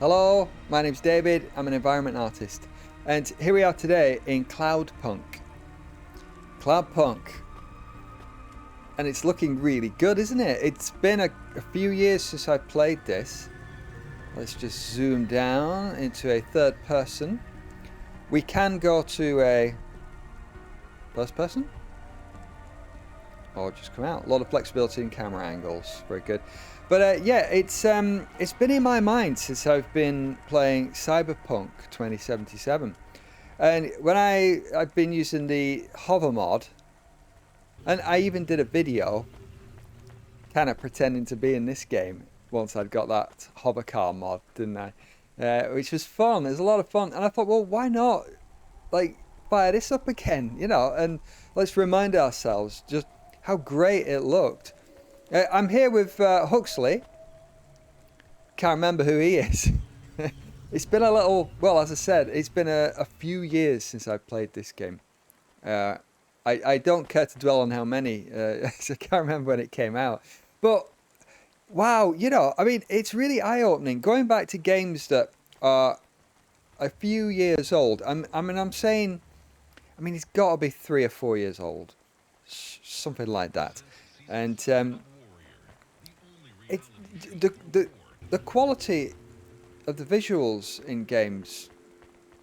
Hello, my name's David, I'm an environment artist, and here we are today in Cloudpunk. And it's looking really good, isn't it? It's been a few years since I played this. Let's just zoom down into a third person. We can go to a first person, or just come out. A lot of flexibility in camera angles, very good. But yeah, it's been in my mind since I've been playing Cyberpunk 2077, and when I've been using the hover mod, and I even did a video, kind of pretending to be in this game once I'd got that hover car mod, didn't I? Which was fun. It was a lot of fun, and I thought, well, why not, like, fire this up again, you know? And let's remind ourselves just how great it looked. I'm here with Huxley. Can't remember who he is. It's been a little, well, as I said, it's been a few years since I've played this game. I don't care to dwell on how many, so I can't remember when it came out. But, wow, you know, I mean, it's really eye-opening. Going back to games that are a few years old, it's got to be 3 or 4 years old. Something like that. And the quality of the visuals in games,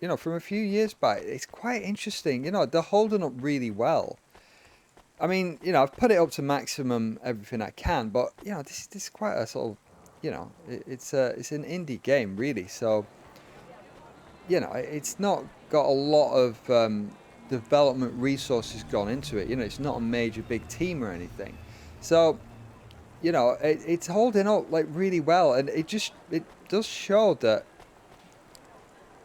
you know, from a few years back, it's quite interesting. You know, they're holding up really well. I mean, you know, I've put it up to maximum everything I can, but you know, this is quite a sort of, you know, it's an indie game really. So, you know, it's not got a lot of development resources gone into it. You know, it's not a major big team or anything. So, you know, it's holding up like really well, and it does show that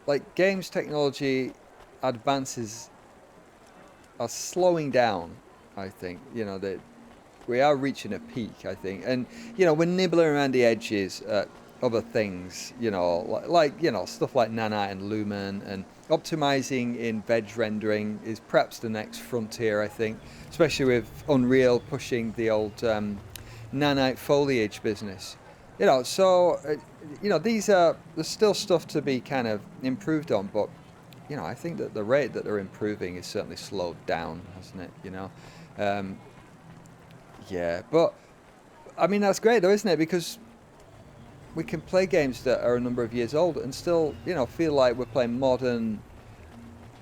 like games technology advances are slowing down. I think, you know, that we are reaching a peak, I think, and you know, we're nibbling around the edges at other things, you know, like you know, stuff like nanite and lumen, and optimizing in veg rendering is perhaps the next frontier, I think, especially with Unreal pushing the old nanite foliage business, you know. So you know, there's still stuff to be kind of improved on, but you know, I think that the rate that they're improving is certainly slowed down, hasn't it, you know? Yeah, but I mean, that's great though, isn't it? Because we can play games that are a number of years old and still, you know, feel like we're playing modern,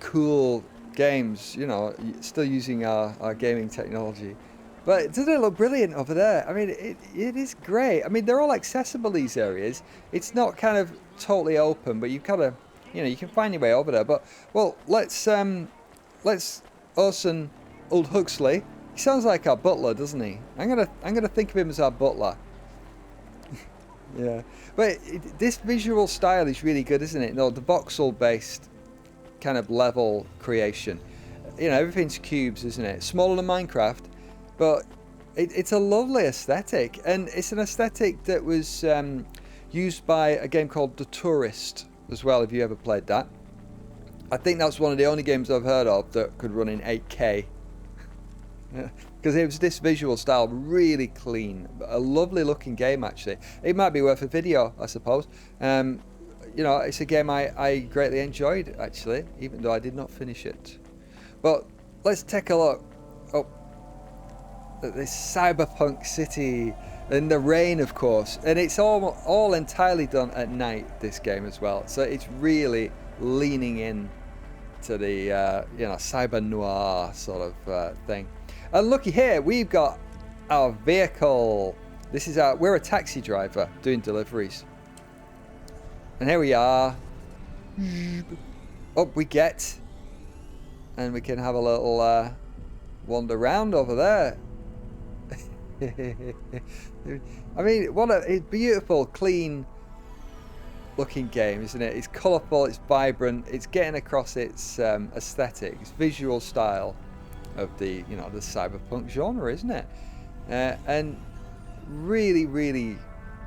cool games, you know, still using our gaming technology. But doesn't it look brilliant over there? I mean, it is great. I mean, they're all accessible, these areas. It's not kind of totally open, but you've got to, you know, you can find your way over there. But, well, let's us and old Huxley. He sounds like our butler, doesn't he? I'm gonna think of him as our butler. Yeah, but this visual style is really good, isn't it? No, the voxel-based kind of level creation. You know, everything's cubes, isn't it? Smaller than Minecraft, but it's a lovely aesthetic, and it's an aesthetic that was used by a game called The Tourist as well. If you ever played that, I think that's one of the only games I've heard of that could run in 8K. Because it was this visual style, really clean, a lovely looking game actually. It might be worth a video, I suppose. You know, it's a game I greatly enjoyed actually, even though I did not finish it. But let's take a look at this cyberpunk city in the rain, of course, and it's all entirely done at night, this game as well. So it's really leaning in to the you know, cyber noir sort of thing. And looky here, we've got our vehicle. This is we're a taxi driver doing deliveries. And here we are. Up we get. And we can have a little wander around over there. I mean, what a beautiful, clean looking game, isn't it? It's colourful, it's vibrant, it's getting across its aesthetic, its visual style of the, you know, the cyberpunk genre, isn't it? And really, really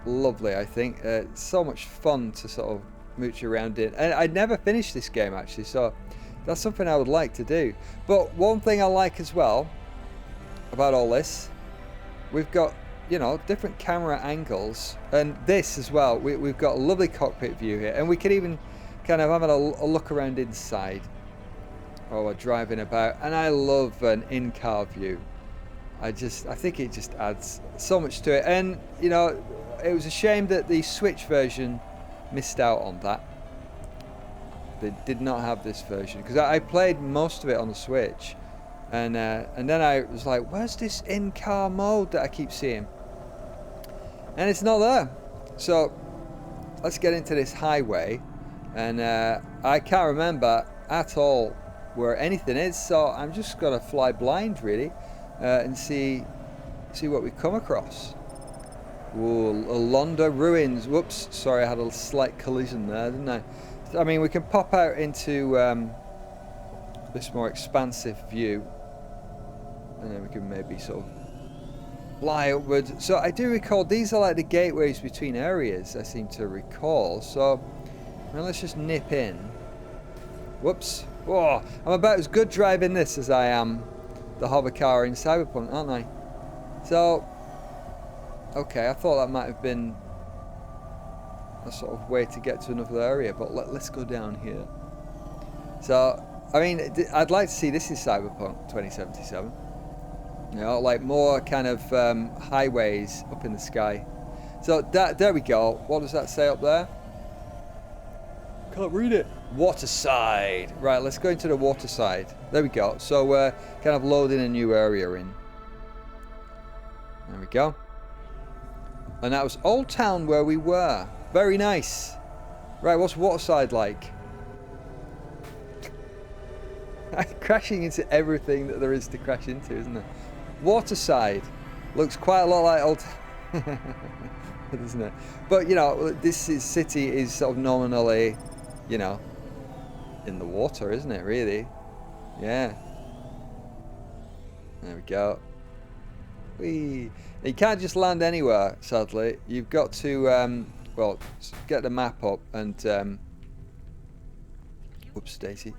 lovely, I think. So much fun to sort of mooch around in. And I'd never finished this game actually, so that's something I would like to do. But one thing I like as well about all this, we've got you know, different camera angles, and this as well. We've got a lovely cockpit view here, and we could even kind of have a look around inside while we're driving about. And I love an in-car view. I think it just adds so much to it. And you know, it was a shame that the Switch version missed out on that. They did not have this version, because I played most of it on the Switch, and then I was like, where's this in-car mode that I keep seeing? And it's not there. So let's get into this highway, and I can't remember at all where anything is, so I'm just gonna fly blind really, and see what we come across. Ooh, Londa ruins. Whoops, sorry, I had a slight collision there, didn't I? I mean, we can pop out into this more expansive view, and then we can maybe sort of fly upwards. So I do recall these are like the gateways between areas, I seem to recall. So now let's just nip in. Whoops. Oh, I'm about as good driving this as I am the hover car in Cyberpunk, aren't I? So, okay, I thought that might have been a sort of way to get to another area, but let's go down here. So, I mean, I'd like to see this in Cyberpunk 2077. You know, like more kind of highways up in the sky. So there we go. What does that say up there? Can't read it. Waterside. Right, let's go into the Waterside. There we go. So we're kind of loading a new area in. There we go. And that was Old Town where we were. Very nice. Right, what's Waterside like? Crashing into everything that there is to crash into, isn't it? Waterside looks quite a lot like Old Town, isn't it? But you know, this city is sort of nominally, you know, in the water, isn't it? Really? Yeah. There we go. Whee. You can't just land anywhere, sadly. You've got to, well, get the map up and, whoops, Daisy.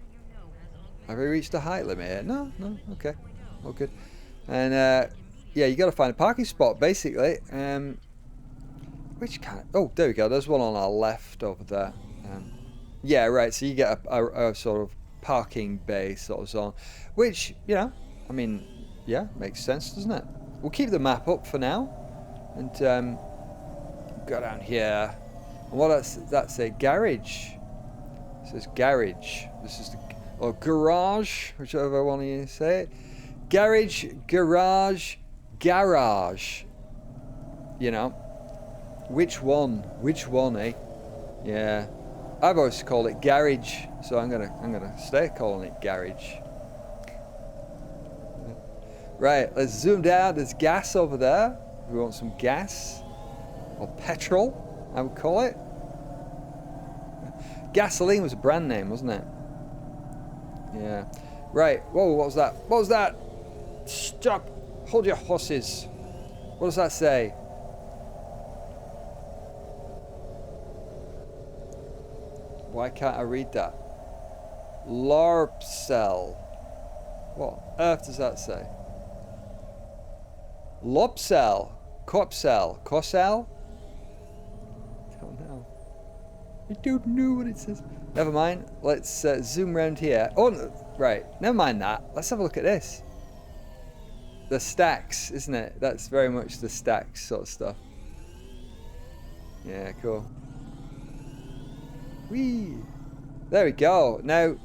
Have we reached the height limit here? No, okay. All good. And, yeah, you got to find a parking spot, basically. Which kind of, oh, there we go. There's one on our left over there. Yeah, right. So you get a sort of parking bay sort of zone, which, you know, I mean, yeah, makes sense, doesn't it? We'll keep the map up for now, and go down here. And what that's a garage. It says garage. This is the, or garage, whichever one you say it. Garage, garage, garage. You know, which one? Which one, eh? Yeah, I've always called it garage, so I'm gonna stay calling it garage. Right, let's zoom down. There's gas over there. We want some gas. Or petrol, I would call it. Gasoline was a brand name, wasn't it? Yeah. Right, whoa, what was that? What was that? Stop! Hold your horses. What does that say? Why can't I read that? LARPcell. What on earth does that say? Lopcell, Copcell, Cossell? Don't know. I don't know what it says. Never mind. Let's zoom around here. Oh, right. Never mind that. Let's have a look at this. The stacks, isn't it? That's very much the stacks sort of stuff. Yeah, cool. Whee! There we go. Now,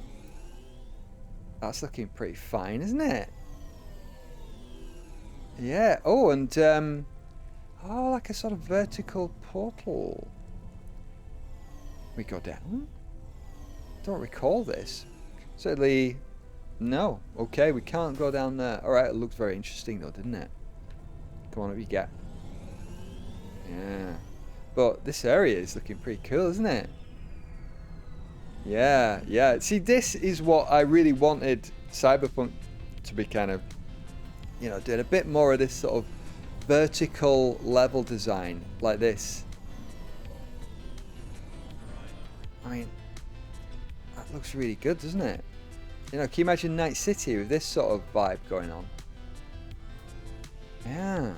that's looking pretty fine, isn't it? Yeah. Oh, and oh, like a sort of vertical portal. We go down? Don't recall this. Certainly, no. Okay, we can't go down there. All right, it looked very interesting though, didn't it? Come on, up you get. Yeah. But this area is looking pretty cool, isn't it? Yeah, yeah. See, this is what I really wanted Cyberpunk to be kind of, you know, doing a bit more of this sort of vertical level design like this. I mean, that looks really good, doesn't it? You know, can you imagine Night City with this sort of vibe going on? Yeah.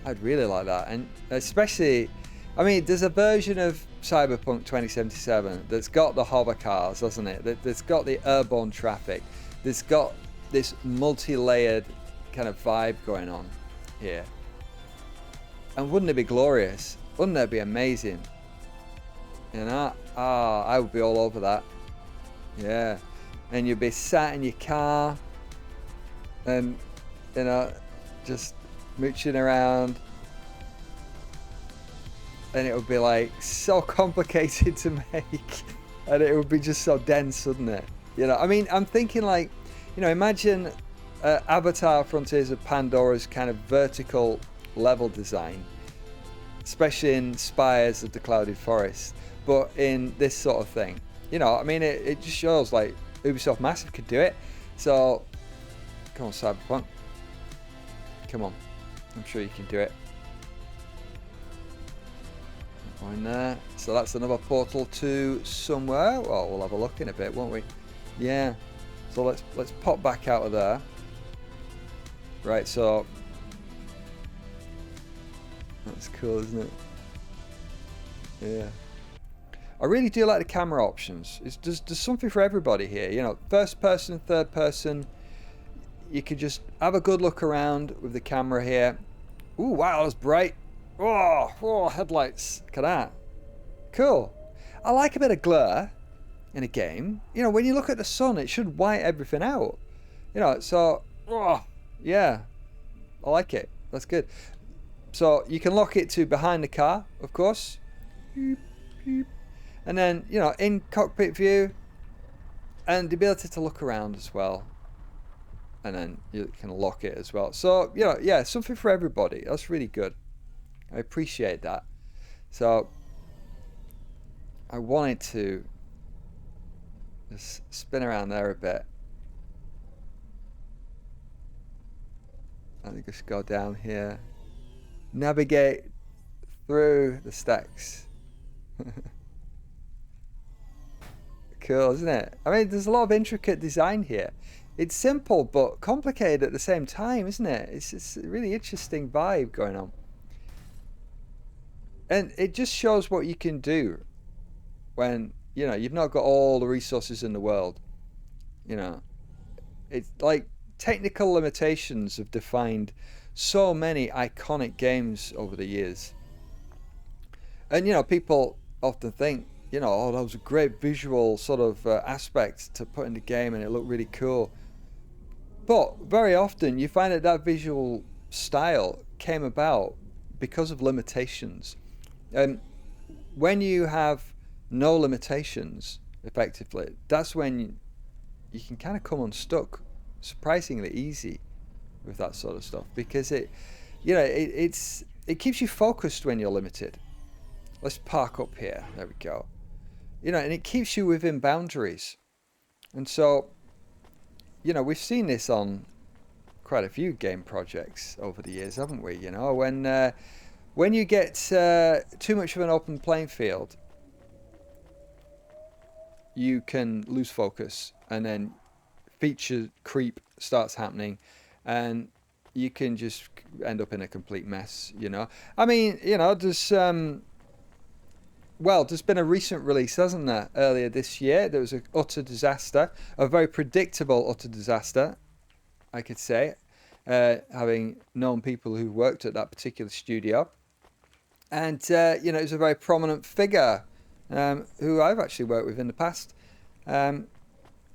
I'd really like that. And especially, I mean, there's a version of Cyberpunk 2077 that's got the hover cars, hasn't it? That's got the airborne traffic. That's got this multi-layered kind of vibe going on here. And wouldn't it be glorious? Wouldn't it be amazing? You know, I would be all over that. Yeah. And you'd be sat in your car and, you know, just mooching around. And it would be like so complicated to make. And it would be just so dense, wouldn't it? You know, I mean, I'm thinking like, you know, imagine Avatar Frontiers of Pandora's kind of vertical level design, especially in Spires of the Clouded Forest, but in this sort of thing. You know, I mean, it just shows like Ubisoft Massive could do it. So, come on, Cyberpunk. Come on. I'm sure you can do it. Go in there. So that's another portal to somewhere. Well, we'll have a look in a bit, won't we? Yeah. So let's pop back out of there. Right, so that's cool, isn't it? Yeah. I really do like the camera options. There's something for everybody here. You know, first person, third person. You could just have a good look around with the camera here. Ooh, wow, that's bright. Oh, headlights. Look at that. Cool. I like a bit of glare in a game. You know, when you look at the sun, it should white everything out. You know, so, yeah. I like it. That's good. So you can lock it to behind the car, of course. Beep, beep. And then, you know, in cockpit view, and the ability to look around as well. And then you can lock it as well. So, you know, yeah, something for everybody. That's really good. I appreciate that. So, I wanted to just spin around there a bit. And just go down here. Navigate through the stacks. Cool, isn't it? I mean, there's a lot of intricate design here. It's simple but complicated at the same time, isn't it? It's a really interesting vibe going on. And it just shows what you can do when, you know, you've not got all the resources in the world. You know, it's like technical limitations have defined so many iconic games over the years. And, you know, people often think, you know, oh, that was a great visual sort of aspect to put in the game and it looked really cool. But very often you find that that visual style came about because of limitations. And when you have no limitations, effectively, that's when you can kind of come unstuck surprisingly easy with that sort of stuff, because it, you know, it keeps you focused when you're limited. Let's park up here. There we go. You know, and it keeps you within boundaries. And so, you know, we've seen this on quite a few game projects over the years, haven't we? You know, when you get too much of an open playing field, you can lose focus, and then feature creep starts happening, and you can just end up in a complete mess, you know. I mean, you know, there's been a recent release, hasn't there, earlier this year. There was an utter disaster, a very predictable utter disaster, I could say, having known people who worked at that particular studio. And, you know, it was a very prominent figure who I've actually worked with in the past.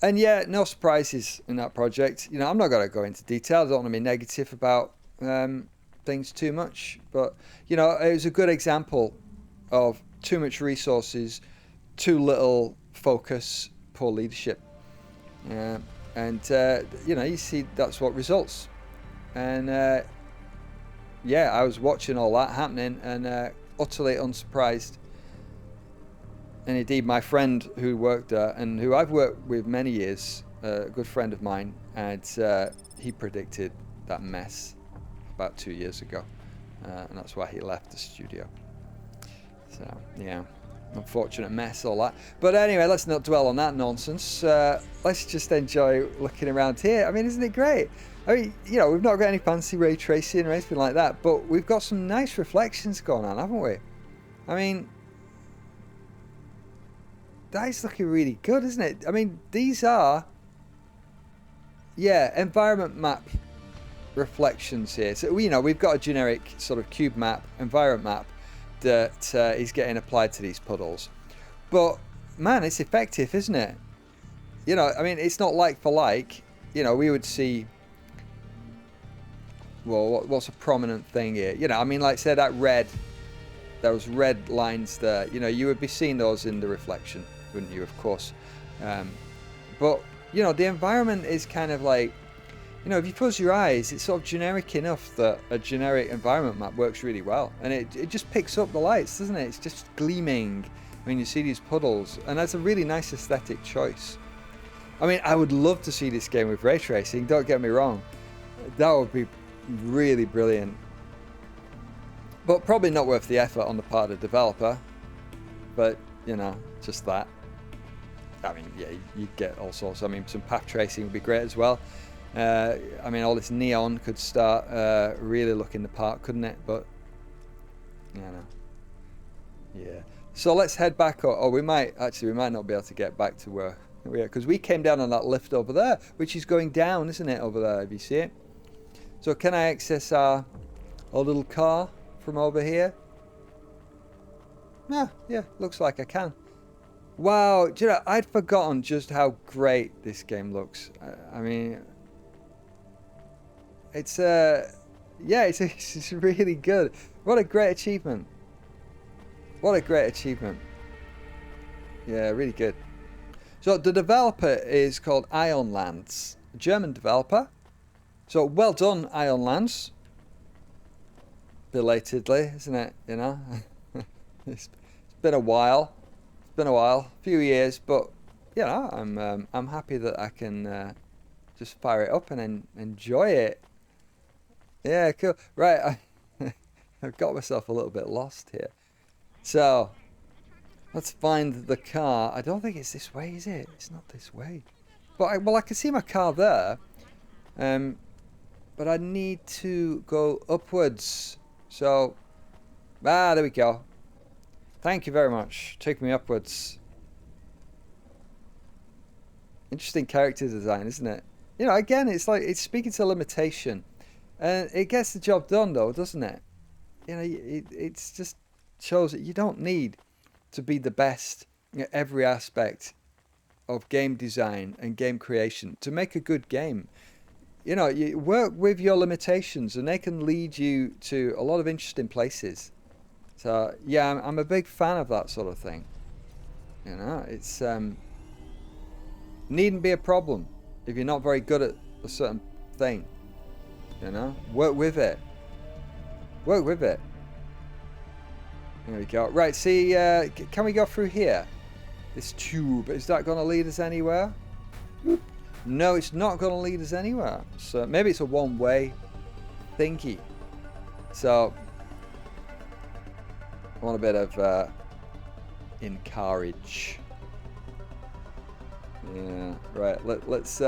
And yeah, no surprises in that project. You know, I'm not going to go into detail. I don't want to be negative about things too much. But, you know, it was a good example of too much resources, too little focus, poor leadership. And, you know, you see that's what results. And, yeah, I was watching all that happening and utterly unsurprised. And indeed, my friend who worked there and who I've worked with many years, a good friend of mine, and he predicted that mess about 2 years ago. And that's why he left the studio. So, yeah. Unfortunate mess, all that. But anyway, let's not dwell on that nonsense. Let's just enjoy looking around here. I mean, isn't it great? I mean, you know, we've not got any fancy ray tracing or anything like that, but we've got some nice reflections going on, haven't we? I mean, that is looking really good, isn't it? I mean, these are, yeah, environment map reflections here. So, you know, we've got a generic sort of cube map, environment map that is getting applied to these puddles. But, man, it's effective, isn't it? You know, I mean, it's not like for like. You know, we would see, well, what's a prominent thing here? You know, I mean, like, say that red, those red lines there, you know, you would be seeing those in the reflection, wouldn't you, of course? But, you know, the environment is kind of like, you know, if you close your eyes, it's sort of generic enough that a generic environment map works really well. And it just picks up the lights, doesn't it? It's just gleaming when you see these puddles. And that's a really nice aesthetic choice. I mean, I would love to see this game with ray tracing, don't get me wrong. That would be really brilliant. But probably not worth the effort on the part of the developer. But, you know, just that. I mean, yeah, you get all sorts. I mean, some path tracing would be great as well. I mean, all this neon could start really looking the part, couldn't it? But, you know, yeah. So let's head back. Oh, we might not be able to get back to where we are, because we came down on that lift over there, which is going down, isn't it, over there, if you see it? So can I access our little car from over here? Yeah, looks like I can. Wow, do you know, I'd forgotten just how great this game looks. I mean, it's really good. What a great achievement. What a great achievement. Yeah, really good. So the developer is called Ionlands, a German developer. So well done, Ionlands. Belatedly, isn't it? You know, it's been a while. It's been a few years, but you know, I'm happy that I can just fire it up and enjoy it. Yeah, cool. Right, I've got myself a little bit lost here. So let's find the car. I don't think it's this way, is it? It's not this way. But I can see my car there. But I need to go upwards. So, there we go. Thank you very much. Take me upwards. Interesting character design, isn't it? You know, again, it's like it's speaking to limitation, and it gets the job done, though, doesn't it? You know, it's just shows that you don't need to be the best at every aspect of game design and game creation to make a good game. You know, you work with your limitations, and they can lead you to a lot of interesting places. So yeah, I'm a big fan of that sort of thing. You know, it's needn't be a problem if you're not very good at a certain thing. You know, work with it. Work with it. There we go. Right, see, can we go through here? This tube, is that going to lead us anywhere? No, it's not going to lead us anywhere. So maybe it's a one-way thingy. So I want a bit of encourage. Yeah, right. Let's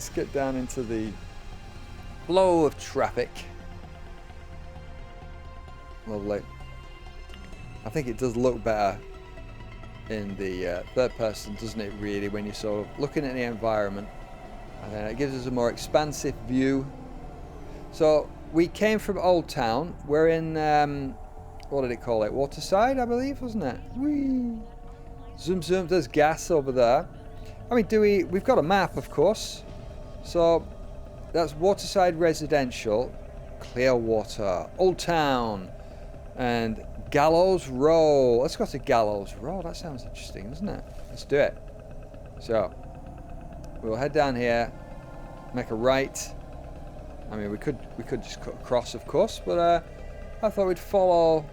get down into the flow of traffic. Lovely. I think it does look better in the third person, doesn't it, really, when you're sort of looking at the environment. And then it gives us a more expansive view. So we came from Old Town. We're in, what did it call it? Waterside, I believe, wasn't it? Whee! Zoom, zoom, there's gas over there. I mean, we've got a map, of course. So that's Waterside Residential, Clearwater, Old Town, and Gallows Row. Let's go to Gallows Row. That sounds interesting, doesn't it? Let's do it. So we'll head down here, make a right. I mean, we could just cut across, of course, but I thought we'd follow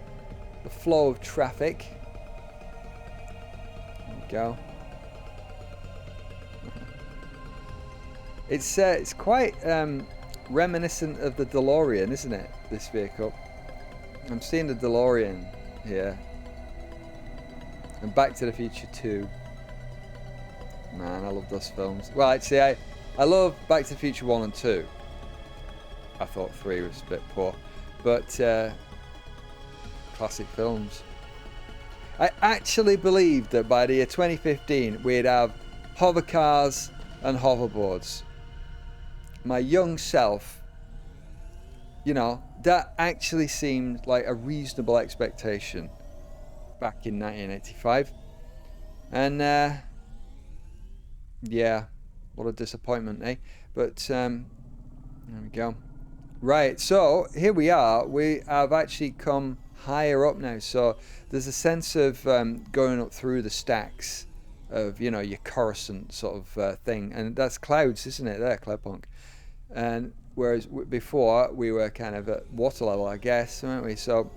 the flow of traffic. There we go. It's quite reminiscent of the Delorian, isn't it? This vehicle. I'm seeing the Delorian Yeah. And Back to the Future 2. Man, I love those films. Well, actually, I love Back to the Future 1 and 2. I thought 3 was a bit poor. But, classic films. I actually believed that by the year 2015, we'd have hover cars and hoverboards. My young self, you know, that actually seemed like a reasonable expectation back in 1985. And, yeah, what a disappointment, eh? But there we go. Right, so here we are. We have actually come higher up now. So there's a sense of going up through the stacks of, you know, your Coruscant sort of thing. And that's clouds, isn't it? There, Cloudpunk. And whereas before we were kind of at water level, I guess, weren't we? So,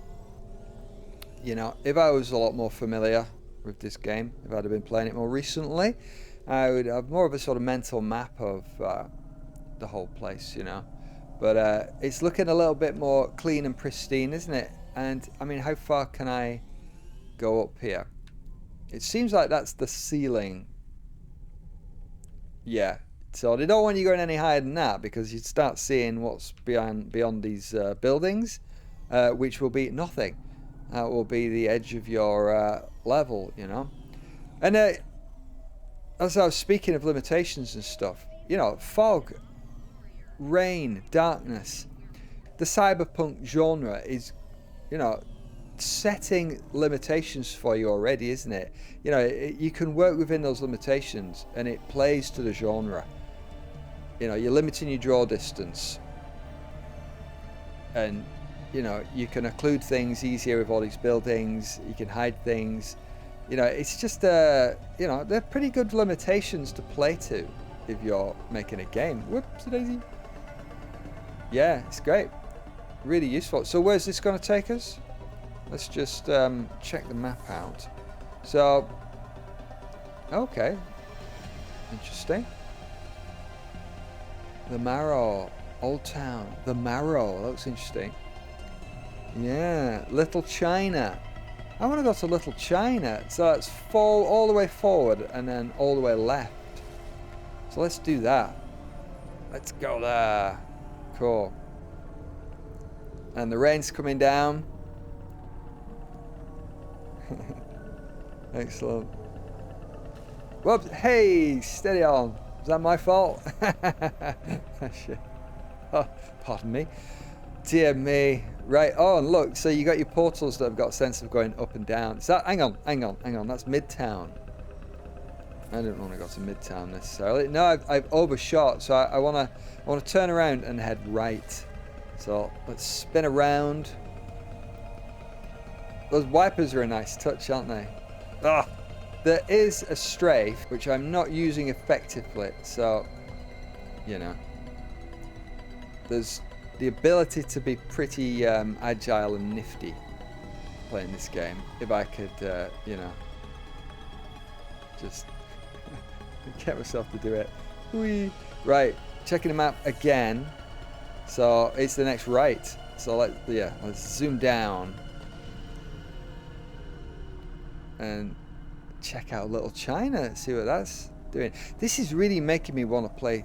you know, if I was a lot more familiar with this game, if I'd have been playing it more recently, I would have more of a sort of mental map of the whole place, you know. But it's looking a little bit more clean and pristine, isn't it? And I mean, how far can I go up here? It seems like that's the ceiling. Yeah. So they don't want you going any higher than that, because you'd start seeing what's beyond these buildings, which will be nothing. That will be the edge of your level, you know. And as I was speaking of limitations and stuff, you know, fog, rain, darkness. The cyberpunk genre is, you know, setting limitations for you already, isn't it? You know, you can work within those limitations and it plays to the genre. You know, you're limiting your draw distance. And, you know, you can occlude things easier with all these buildings. You can hide things. You know, it's just, you know, they're pretty good limitations to play to if you're making a game. Whoops, daisy. Yeah, it's great. Really useful. So where's this going to take us? Let's just check the map out. So, okay. Interesting. The Marrow. Old Town. The Marrow. That looks interesting. Yeah. Little China. I want to go to Little China. So it's all the way forward and then all the way left. So let's do that. Let's go there. Cool. And the rain's coming down. Excellent. Whoops. Hey, steady on. Is that my fault? Shit. Oh, pardon me. Dear me. Right. Oh, and look. So you got your portals that have got a sense of going up and down. So hang on. That's Midtown. I don't want to go to Midtown necessarily. No, I've overshot. So I want to turn around and head right. So let's spin around. Those wipers are a nice touch, aren't they? Ah, there is a strafe which I'm not using effectively. So, you know, there's the ability to be pretty agile and nifty playing this game. If I could, you know, just get myself to do it. Whee. Right, checking the map again. So it's the next right. So let's zoom down and check out Little China. See what that's doing. This is really making me want to play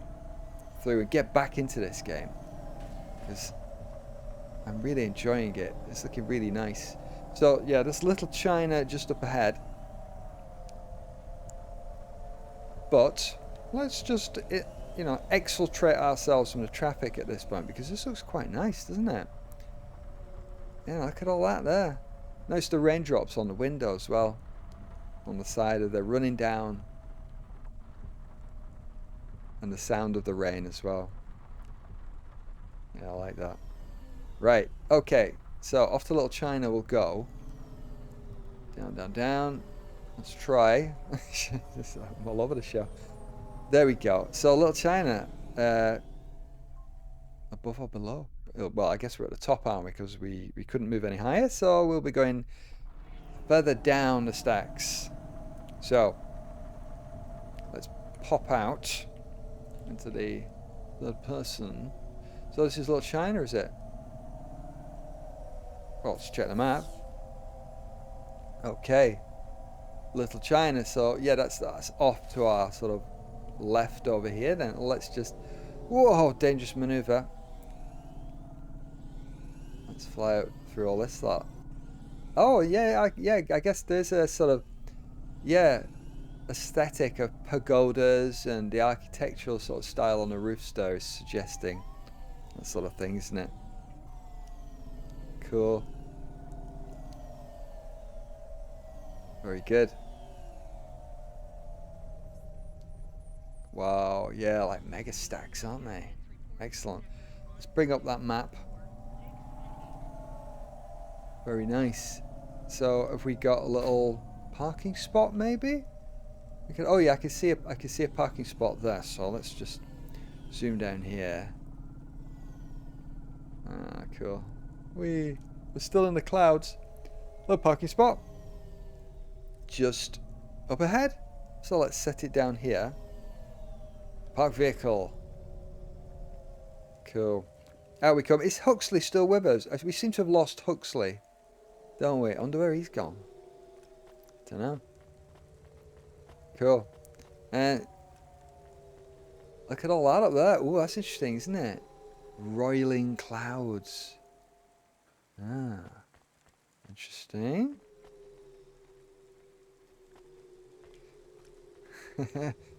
through and get back into this game, because I'm really enjoying it. It's looking really nice. So yeah, this Little China just up ahead. But let's just, you know, exfiltrate ourselves from the traffic at this point, because this looks quite nice, doesn't it? Yeah, look at all that there. Notice the raindrops on the window as well, on the side of the running down, and the sound of the rain as well. Yeah, I like that. Right, okay, so off to Little China we'll go. Down. Let's try. I'm all over the show. There we go. So Little China, above or below? Well, I guess we're at the top, aren't we? Because we couldn't move any higher, so we'll be going further down the stacks. So let's pop out into the third person. So this is Little China, is it? Well, let's check the map. Okay, Little China. So yeah, that's off to our sort of left over here. Then let's just, whoa, dangerous maneuver. Let's fly out through all this lot. Oh yeah, I guess there's a sort of, yeah, aesthetic of pagodas and the architectural sort of style on the roofs there is suggesting that sort of thing, isn't it? Cool. Very good. Wow, yeah, like mega stacks, aren't they? Excellent. Let's bring up that map. Very nice. So have we got a little parking spot maybe? We can, oh yeah, I can see a parking spot there. So let's just zoom down here. Ah, cool. We're still in the clouds. Little parking spot. Just up ahead. So let's set it down here. Park vehicle. Cool. Out we come. Is Huxley still with us? We seem to have lost Huxley, don't we? I wonder where he's gone. Don't know. Cool. And look at all that up there. Oh, that's interesting, isn't it? Roiling clouds. Ah, interesting.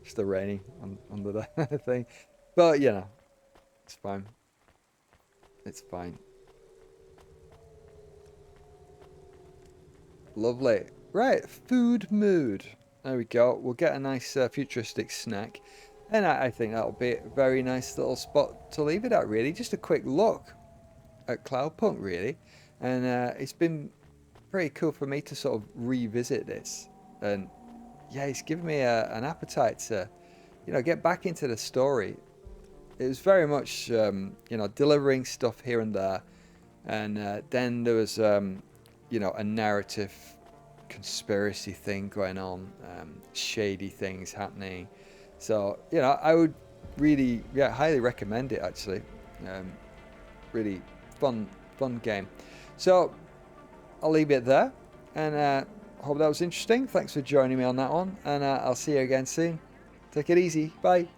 Just the raining under the thing, but you know, it's fine. It's fine. Lovely. Right, food mood. There we go. We'll get a nice futuristic snack, and I think that'll be a very nice little spot to leave it at. Really, just a quick look at Cloudpunk, really, and it's been pretty cool for me to sort of revisit this, and yeah, it's given me an appetite to, you know, get back into the story. It was very much, you know, delivering stuff here and there, and then there was, you know, a narrative conspiracy thing going on, shady things happening. So, you know, I would really, yeah, highly recommend it actually. Really fun game. So I'll leave it there, and hope that was interesting. Thanks for joining me on that one, and I'll see you again soon. Take it easy. Bye.